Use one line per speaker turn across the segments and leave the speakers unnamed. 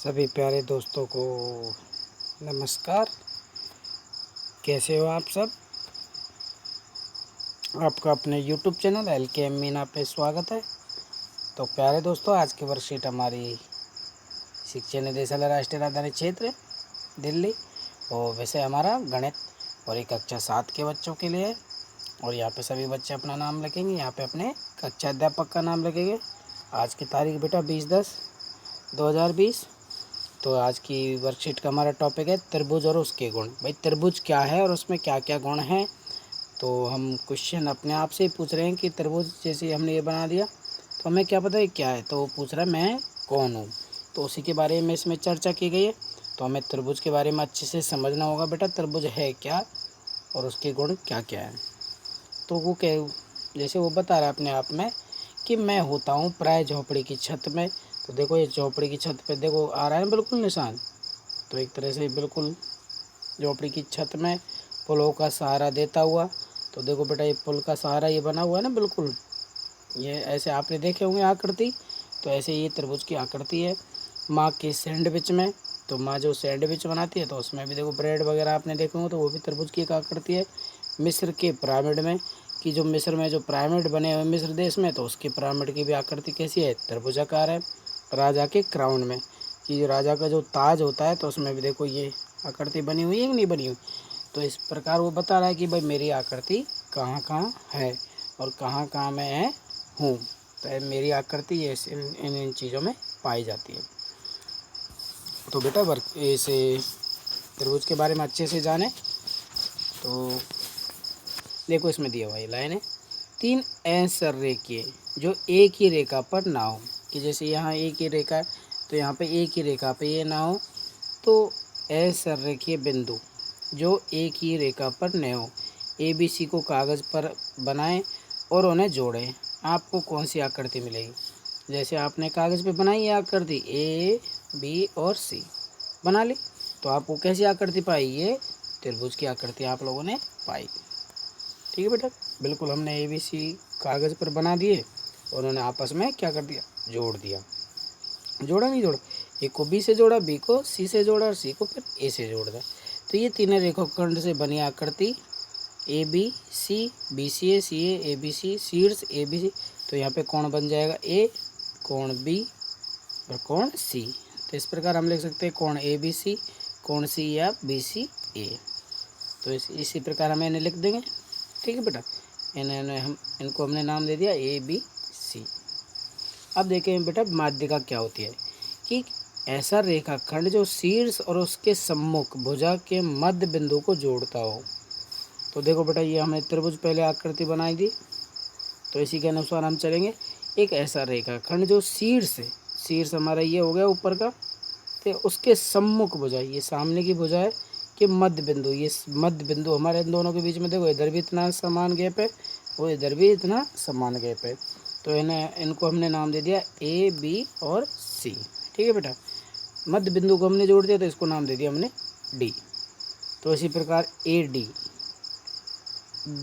सभी प्यारे दोस्तों को नमस्कार। कैसे हो आप सब? आपका अपने YouTube चैनल LKM मीना पे स्वागत है। तो प्यारे दोस्तों, आज की वर्कशीट हमारी शिक्षा निदेशालय राष्ट्रीय राजधानी क्षेत्र दिल्ली और वैसे हमारा गणित और ये कक्षा 7 के बच्चों के लिए है। और यहाँ पे सभी बच्चे अपना नाम लिखेंगे। यहाँ पे अपने कक्षा अध्यापक का नाम लिखेंगे। आज की तारीख बेटा 20/10/2020। तो आज की वर्कशीट का हमारा टॉपिक है त्रिभुज और उसके गुण। भाई त्रिभुज क्या है और उसमें क्या क्या गुण हैं। तो हम क्वेश्चन अपने आप से ही पूछ रहे हैं कि त्रिभुज जैसे हमने ये बना दिया तो हमें क्या पता है क्या है। तो वो पूछ रहा है मैं कौन हूँ, तो उसी के बारे में इसमें चर्चा की गई है। तो हमें त्रिभुज के बारे में अच्छे से समझना होगा बेटा, त्रिभुज है क्या और उसके गुण क्या क्या है। तो वो क्या, जैसे वो बता रहा है अपने आप में कि मैं होता हूँ प्राय झोपड़ी की छत में। तो देखो ये झोपड़ी की छत पे देखो आ रहा है ना बिल्कुल निशान। तो एक तरह से बिल्कुल झोपड़ी की छत में पुलों का सहारा देता हुआ। तो देखो बेटा ये पुल का सहारा ये बना हुआ है ना बिल्कुल, ये ऐसे आपने देखे होंगे आकृति। तो ऐसे ये त्रिभुज की आकृति है। माँ के सैंडविच में, तो माँ जो सैंडविच बनाती है तो उसमें भी देखो ब्रेड वगैरह आपने देखे होंगे, तो वो भी त्रिभुज की एक आकृति है। मिस्र के पिरामिड में कि जो मिस्र में जो पिरामिड बने हुए मिस्र देश में, तो उसके पिरामिड की भी आकृति कैसी है, त्रिभुजाकार है। राजा के क्राउन में कि राजा का जो ताज होता है तो उसमें भी देखो ये आकृति बनी हुई है कि नहीं बनी हुई। तो इस प्रकार वो बता रहा है कि भाई मेरी आकृति कहाँ कहाँ है और कहाँ कहाँ मैं हूँ। तो मेरी आकृति ये इन चीज़ों में पाई जाती है। तो बेटा वर्क इसे त्रिभुज के बारे में अच्छे से जाने। तो देखो इसमें दिया हुआ ये लाइन है, 3 असररेखीय जो एक ही रेखा पर ना हो। कि जैसे यहाँ एक ही रेखा है तो यहाँ पे एक ही रेखा पे ये ना हो। तो असररेखीय बिंदु जो एक ही रेखा पर न हो, ABC को कागज़ पर बनाएं और उन्हें जोड़ें। आपको कौन सी आकृति मिलेगी। जैसे आपने कागज़ पे बनाई है आकृति AB और C बना ली, तो आपको कैसी आकृति पाई, ये त्रिभुज की आकृति आप लोगों ने पाई। ठीक है बेटा, बिल्कुल हमने ABC कागज़ पर बना दिए और उन्होंने आपस में क्या कर दिया, जोड़ दिया। जोड़ा नहीं जोड़ा, ए को B से जोड़ा, B को C से जोड़ा और C को फिर A से जोड़ दिया। तो ये तीनों रेखाखंड से बनी आकृति ABC BCA CA ABC शीर्ष ABC। तो यहाँ पे कोण बन जाएगा A, कोण B और कोण C। तो इस प्रकार हम लिख सकते हैं कोण ABC, कोण C या BCA। तो इसी प्रकार हम इन्हें लिख देंगे। ठीक है बेटा, इनको हमने नाम दे दिया ABC। अब देखें बेटा माध्यिका क्या होती है। कि ऐसा रेखाखंड जो शीर्ष और उसके सम्मुख भुजा के मध्य बिंदु को जोड़ता हो। तो देखो बेटा ये हमने त्रिभुज पहले आकृति बनाई थी, तो इसी के अनुसार हम चलेंगे। एक ऐसा रेखाखंड जो शीर्ष हमारा ये हो गया ऊपर का, तो उसके सम्मुख भुजा, ये सामने की भुजा है कि मध्य बिंदु, ये मध्य बिंदु हमारे इन दोनों के बीच में देखो इधर भी इतना समान गैप है और इधर भी इतना समान गैप है। तो इनको हमने नाम दे दिया AB और C। ठीक है बेटा, मध्य बिंदु को हमने जोड़ दिया तो इसको नाम दे दिया हमने D। तो इसी प्रकार AD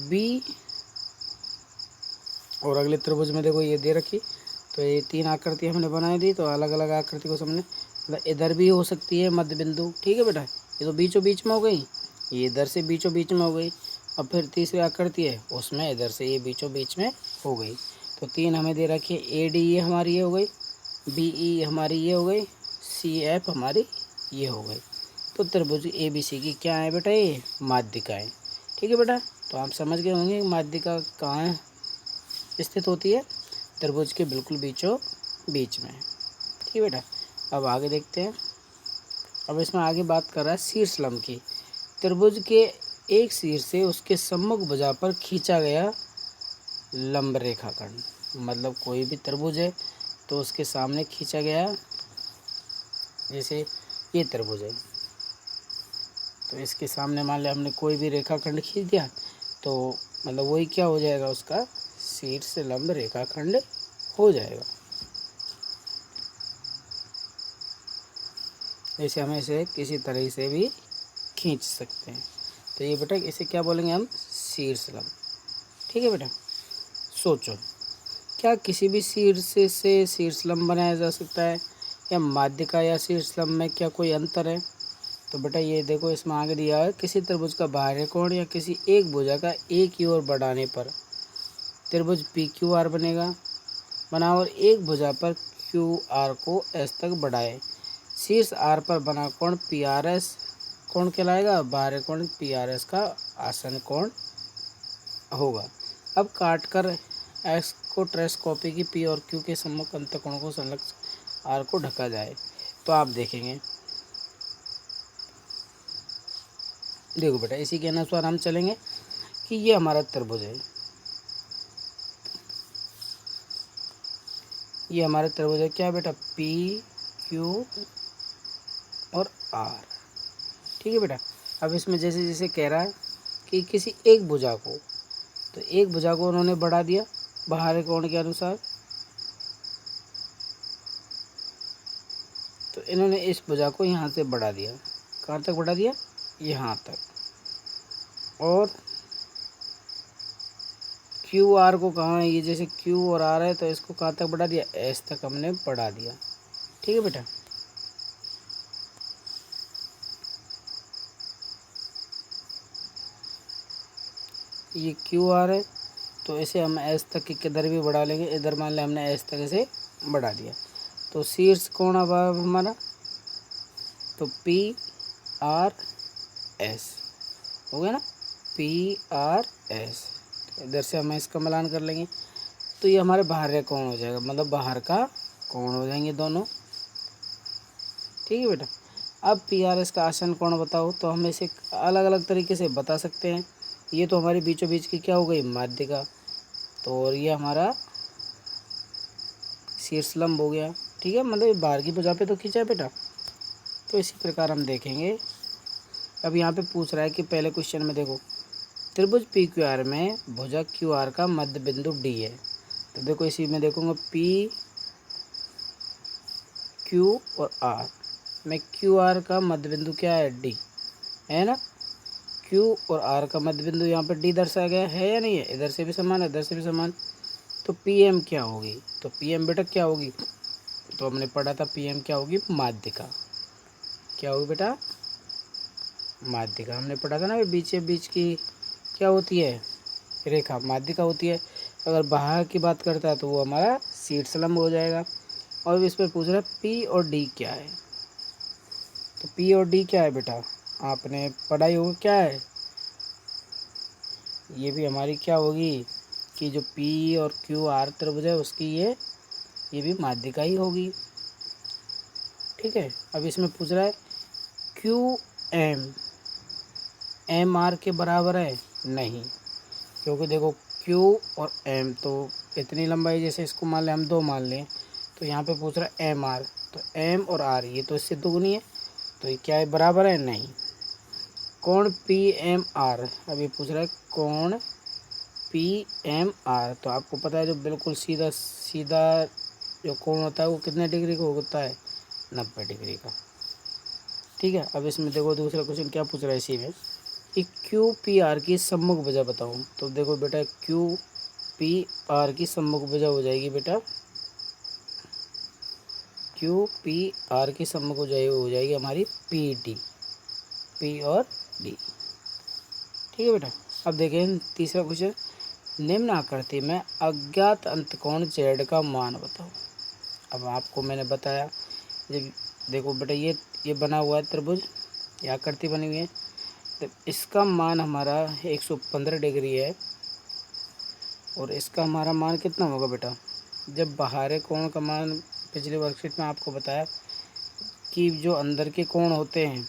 B और अगले त्रिभुज में देखो ये दे रखी। तो ये 3 आकृति हमने बनाई दी। तो अलग अलग आकृति को हमने, मतलब इधर भी हो सकती है मध्य बिंदु। ठीक है बेटा, ये तो बीचों बीच में हो गई, ये इधर से बीचों बीच में हो गई। और फिर तीसरी आकृति है उसमें इधर से ये बीचों बीच में हो गई। तो 3 हमें दे रखी है, AD ये हमारी ये हो गई, BE हमारी ये हो गई, CF हमारी ये हो गई। तो त्रिभुज ABC की क्या है बेटा, ये माध्यिकाएँ। ठीक है बेटा, तो आप समझ गए होंगे माध्यिका कहाँ स्थित होती है, त्रिभुज के बिल्कुल बीचों बीच में। ठीक है बेटा, अब आगे देखते हैं। अब इसमें आगे बात कर रहा है शीर्ष लंब की। त्रिभुज के एक शीर्ष से उसके सम्मुख भुजा पर खींचा गया लंब रेखाखंड। मतलब कोई भी त्रिभुज है तो उसके सामने खींचा गया, जैसे ये त्रिभुज है तो इसके सामने मान लिया हमने कोई भी रेखाखंड खींच दिया, तो मतलब वही क्या हो जाएगा, उसका शीर्ष लंब रेखाखंड हो जाएगा। जैसे हम इसे किसी तरह से भी खींच सकते हैं। तो ये बेटा इसे क्या बोलेंगे हम, शीर्ष लंब। ठीक है बेटा, सोचो क्या किसी भी शीर्ष से शीर्ष लंब बनाया जा सकता है। या माध्यिका या शीर्षलंब में क्या कोई अंतर है? तो बेटा ये देखो इसमें आगे दिया है, किसी त्रिभुज का बाह्य कोण या किसी एक भुजा का एक की ओर बढ़ाने पर त्रिभुज पी क्यू आर बना और एक भुजा पर क्यू आर को एस तक बढ़ाए। शीर्ष आर पर बना कोण पी आर एस कोण कहलाएगा, बाह्य कोण पी आर एस का आसन कोण होगा। अब काट कर एक्स को ट्रेस कॉपी की पी और क्यू के सम्मुख अंतःकोण को संलग्न आर को ढका जाए तो आप देखेंगे, देखो बेटा इसी के अनुसार हम चलेंगे कि ये हमारा त्रिभुज है, ये हमारा त्रिभुज है क्या बेटा, पी क्यू और आर। ठीक है बेटा। अब इसमें जैसे जैसे कह रहा है कि किसी एक भुजा को, तो एक भुजा को उन्होंने बढ़ा दिया बाहरी कोण के अनुसार, तो इन्होंने इस भुजा को यहाँ से बढ़ा दिया, कहाँ तक बढ़ा दिया, यहाँ तक। और क्यू आर को कहाँ है, ये जैसे क्यू और आर है तो इसको कहाँ तक बढ़ा दिया, एस तक हमने बढ़ा दिया। ठीक है बेटा। ये क्यू आर है तो इसे हम एस तक किधर भी बढ़ा लेंगे, इधर मान लें हमने एस तक इसे बढ़ा दिया, तो शीर्ष कोण अब हमारा तो पी आर एस हो गया ना, पी आर एस। इधर से हम इसका मिलान कर लेंगे तो ये हमारे बाहर कोण हो जाएगा, मतलब बाहर का कोण हो जाएंगे दोनों। ठीक है बेटा। अब पी आर एस का आसन कोण बताओ, तो हम इसे अलग अलग तरीके से बता सकते हैं। ये तो हमारी बीचों बीच की क्या हो गई, माध्यिका, तो और ये हमारा शीर्षलंब हो गया। ठीक है, मतलब बाहर की भुजा पे तो खींचा है बेटा। तो इसी प्रकार हम देखेंगे। अब यहाँ पे पूछ रहा है कि पहले क्वेश्चन में देखो, त्रिभुज पी क्यू आर में भुजा क्यू आर का मध्य बिंदु डी है। तो देखो इसी में देखूंगा पी क्यू और आर में क्यू आर का मध्य बिंदु क्या है, डी है ना। क्यू और आर का मध्य बिंदु यहाँ पे डी दर्शाया गया है या नहीं है, इधर से भी समान है इधर से भी समान। तो पी एम क्या होगी, तो पी एम बेटा क्या होगी, तो हमने पढ़ा था पी एम क्या होगी, माध्यिका। क्या होगी बेटा, माध्यिका। हमने पढ़ा था ना बीच बीच की क्या होती है, रेखा, माध्यिका होती है। अगर बाहर की बात करता है तो वो हमारा शीर्षलंब हो जाएगा। और इसमें पूछ रहा है पी और डी क्या है, तो पी और डी क्या है बेटा, आपने पढ़ाई होगी क्या है, ये भी हमारी क्या होगी कि जो पी और क्यू आर त्रिभुज है उसकी ये भी माध्यिका ही होगी। ठीक है। अब इसमें पूछ रहा है क्यू एम आर के बराबर है, नहीं, क्योंकि देखो क्यू और एम तो इतनी लंबाई, जैसे इसको मान लें हम 2 मान लें, तो यहाँ पे पूछ रहा है एम आर, तो एम और आर ये तो इससे दुगनी है, तो ये क्या है, बराबर है, नहीं। कोण पी एम आर, अब ये पूछ रहा है कोण पी एम आर, तो आपको पता है जो बिल्कुल सीधा सीधा जो कोण होता है वो कितने डिग्री का होता है, 90 डिग्री का। ठीक है। अब इसमें देखो दूसरा क्वेश्चन क्या पूछ रहा है इसी में कि क्यू पी आर की सम्मुख भुजा बताओ। तो देखो बेटा क्यू पी आर की सम्मुख भुजा हो जाएगी बेटा, क्यू पी आर की सम्मुख हो जाएगी हमारी पी डी, पी और डी। ठीक है बेटा। अब देखें तीसरा क्वेश्चन, निम्न आकृति में अज्ञात अंतकोण जेड का मान बताओ। अब आपको मैंने बताया, जब देखो बेटा ये बना हुआ है त्रिभुज, ये आकृति बनी हुई है, तो इसका मान हमारा 115 डिग्री है और इसका हमारा मान कितना होगा बेटा, जब बाहरी कोण का मान पिछले वर्कशीट में आपको बताया कि जो अंदर के कोण होते हैं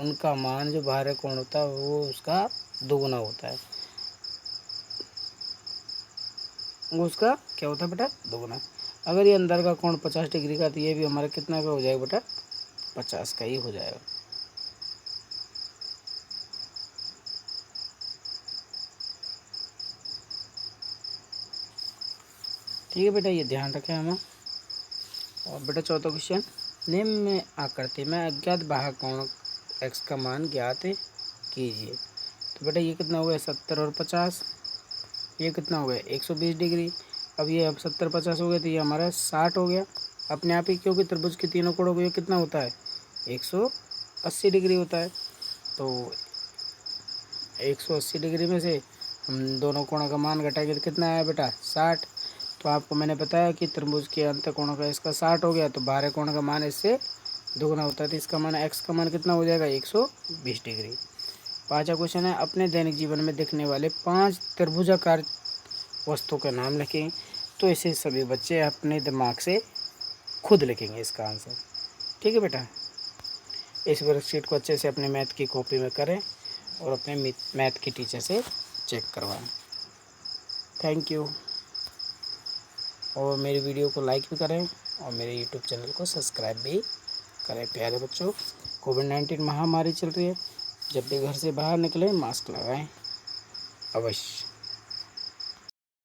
उनका मान जो बाहरी कोण होता है वो उसका दोगुना होता है, वो उसका क्या होता है बेटा, दोगुना। अगर ये अंदर का कोण 50 डिग्री का तो ये भी हमारा कितना का हो जाएगा बेटा, 50 का ही हो जाएगा। ठीक है बेटा, ये ध्यान रखें हमें। और बेटा चौथा क्वेश्चन, निम्न में आकृति में अज्ञात बाह्य कोण एक्स का मान ज्ञात कीजिए। तो बेटा ये कितना हो गया, 70 और 50, ये कितना हो गया 120 डिग्री। अब ये अब 70 50 हो गया तो ये हमारा 60 हो गया। अपने आप ही, क्योंकि त्रिभुज के तीनों कोणों का योग कितना होता है 180 डिग्री होता है। तो 180 डिग्री में से हम दोनों कोणों का मान घटाएंगे तो कितना आया बेटा 60। तो आपको मैंने बताया कि त्रिभुज के अंत कोणों का इसका 60 हो गया, तो बाहरी कोण का मान इससे दुगना होता है, तो इसका मान x का मान कितना हो जाएगा 120 डिग्री। 5वां क्वेश्चन है, अपने दैनिक जीवन में दिखने वाले 5 त्रिभुजाकार वस्तु के नाम लिखें। तो इसे सभी बच्चे अपने दिमाग से खुद लिखेंगे इसका आंसर। ठीक है बेटा, इस वर्कशीट को अच्छे से अपने मैथ की कॉपी में करें और अपने मैथ की टीचर से चेक करवाएं। Thank you. और मेरी वीडियो को लाइक भी करें और मेरे यूट्यूब चैनल को सब्सक्राइब भी करें। प्यारे बच्चों, कोविड-19 महामारी चल रही है, जब भी घर से बाहर निकलें मास्क लगाएं अवश्य।